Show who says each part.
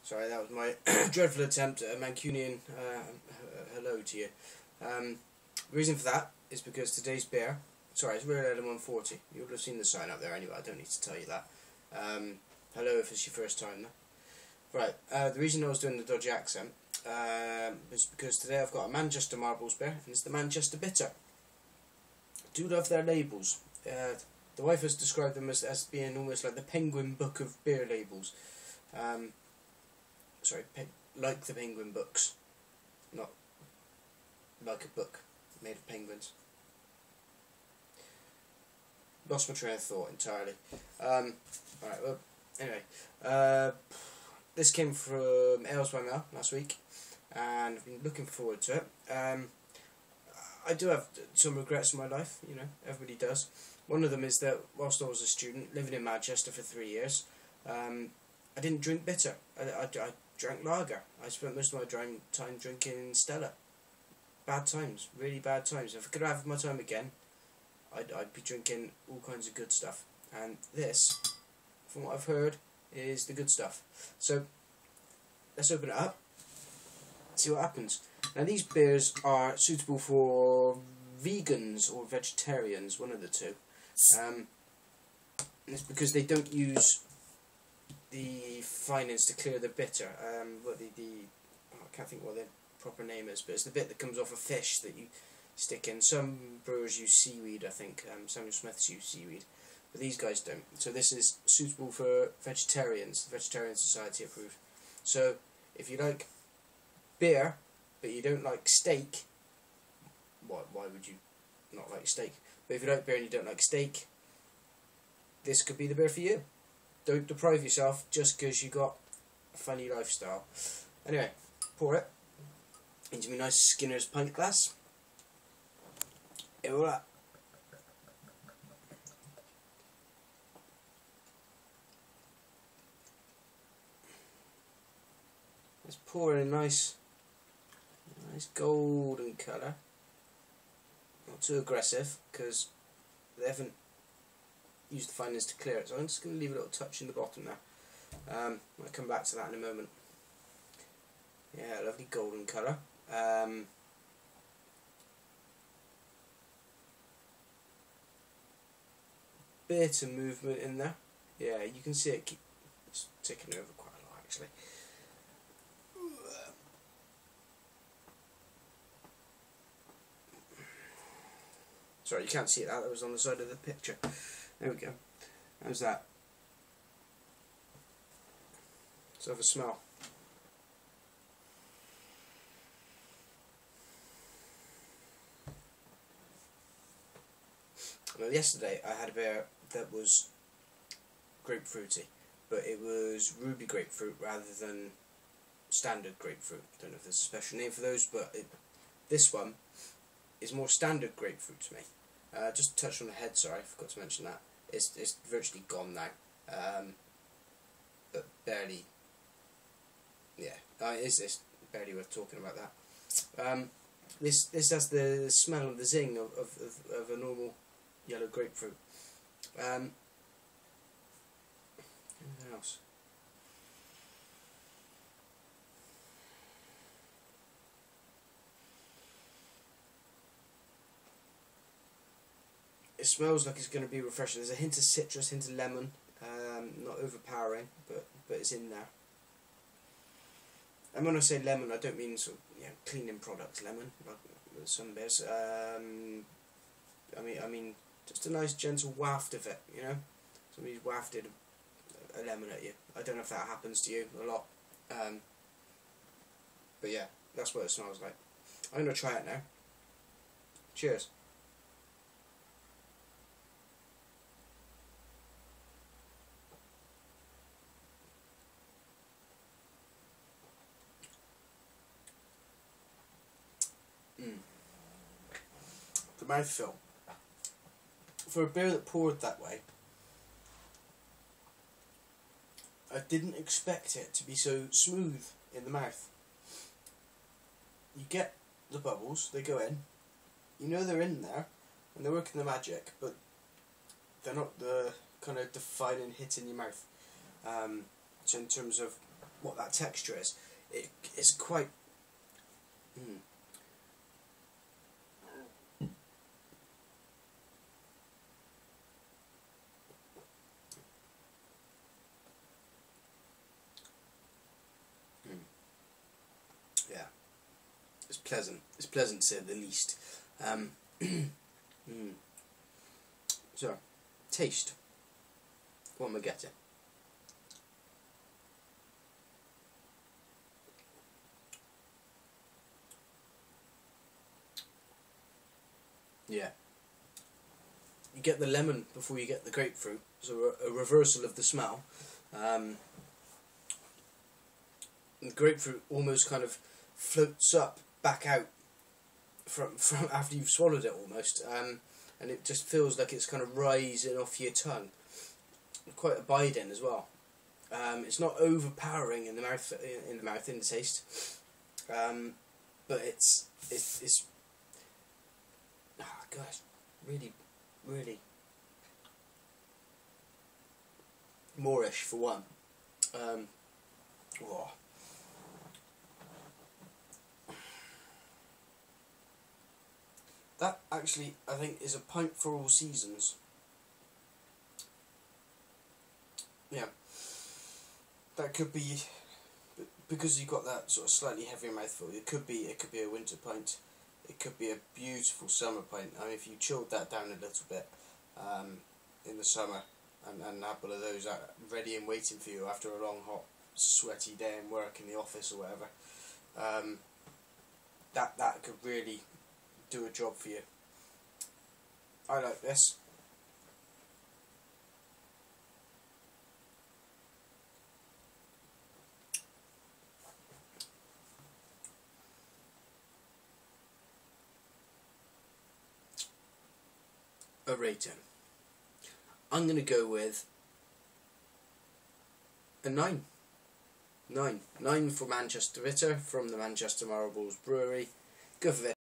Speaker 1: Sorry, that was my dreadful attempt at a Mancunian hello to you. The reason for that is because today's beer, sorry, it's Real Ale 140. You would have seen the sign up there anyway, I don't need to tell you that. Hello if it's your first time though. Right, the reason I was doing the dodgy accent is because today I've got a Manchester Marbles beer, and it's the Manchester Bitter. I do love their labels. The wife has described them as being almost like the Penguin Book of beer labels. Sorry, like the Penguin books, not like a book made of penguins. Lost my train of thought entirely. Alright, well, anyway, this came from Ales by Mail last week, and I've been looking forward to it. I do have some regrets in my life, you know, everybody does. One of them is that whilst I was a student living in Manchester for 3 years, I didn't drink bitter. I drank lager. I spent most of my time drinking Stella. Bad times, really bad times. If I could have my time again, I'd be drinking all kinds of good stuff. And this, from what I've heard, is the good stuff. So let's open it up, see what happens. Now these beers are suitable for vegans or vegetarians, one of the two. It's because they don't use the finance to clear the bitter. What I can't think what the proper name is, but it's the bit that comes off a fish that you stick in. Some brewers use seaweed, I think. Samuel Smith's use seaweed, but these guys don't. So this is suitable for vegetarians. The Vegetarian Society approved. So if you like beer but you don't like steak, why would you not like steak? But if you like beer and you don't like steak, this could be the beer for you. Don't deprive yourself just because you got a funny lifestyle. Anyway, pour it into my nice Skinner's pint glass. Et voila. Let's pour in a nice golden colour. Not too aggressive because they haven't used the finance to clear it, so I'm just going to leave a little touch in the bottom there. I'll come back to that in a moment. Yeah, lovely golden colour. Bit of movement in there. Yeah, you can see it keeps ticking over quite a lot actually. Sorry, you can't see that was on the side of the picture. There we go. How's that? Let's have a smell. Well, yesterday I had a beer that was grapefruity, but it was ruby grapefruit rather than standard grapefruit. I don't know if there's a special name for those, but this one is more standard grapefruit to me. Just touched on the head, sorry, I forgot to mention that. It's virtually gone now, but barely. Yeah, it's barely worth talking about that. This has the smell of the zing of a normal yellow grapefruit. Anything else? It smells like it's going to be refreshing. There's a hint of citrus, hint of lemon, not overpowering, but it's in there. And when I say lemon, I don't mean sort of, cleaning products lemon, like some beers. I mean just a nice gentle waft of it, you know. Somebody's wafted a lemon at you. I don't know if that happens to you a lot, but yeah, that's what it smells like. I'm gonna try it now. Cheers. The mouthfeel. For a beer that poured that way, I didn't expect it to be so smooth in the mouth. You get the bubbles, they go in, you know they're in there, and they're working the magic, but they're not the kind of defining hit in your mouth. So in terms of what that texture is, it's quite. Yeah, it's pleasant. It's pleasant to say the least. So, taste. What am I getting? Yeah. You get the lemon before you get the grapefruit, so a reversal of the smell. And the grapefruit almost kind of floats up, back out from after you've swallowed it almost, and it just feels like it's kind of rising off your tongue. Quite abiding as well. It's not overpowering in the mouth, in the taste, but it's gosh, really, really moreish for one. Oh. That actually, I think, is a pint for all seasons. Yeah, that could be because you've got that sort of slightly heavier mouthfeel. It could be a winter pint. It could be a beautiful summer pint. I mean, if you chilled that down a little bit in the summer and had one of those ready and waiting for you after a long, hot, sweaty day in work in the office or whatever, that could really do a job for you. I like this. A rating. I'm going to go with a 9. 9 for Manchester Bitter from the Manchester Marlborough Brewery. Go for it.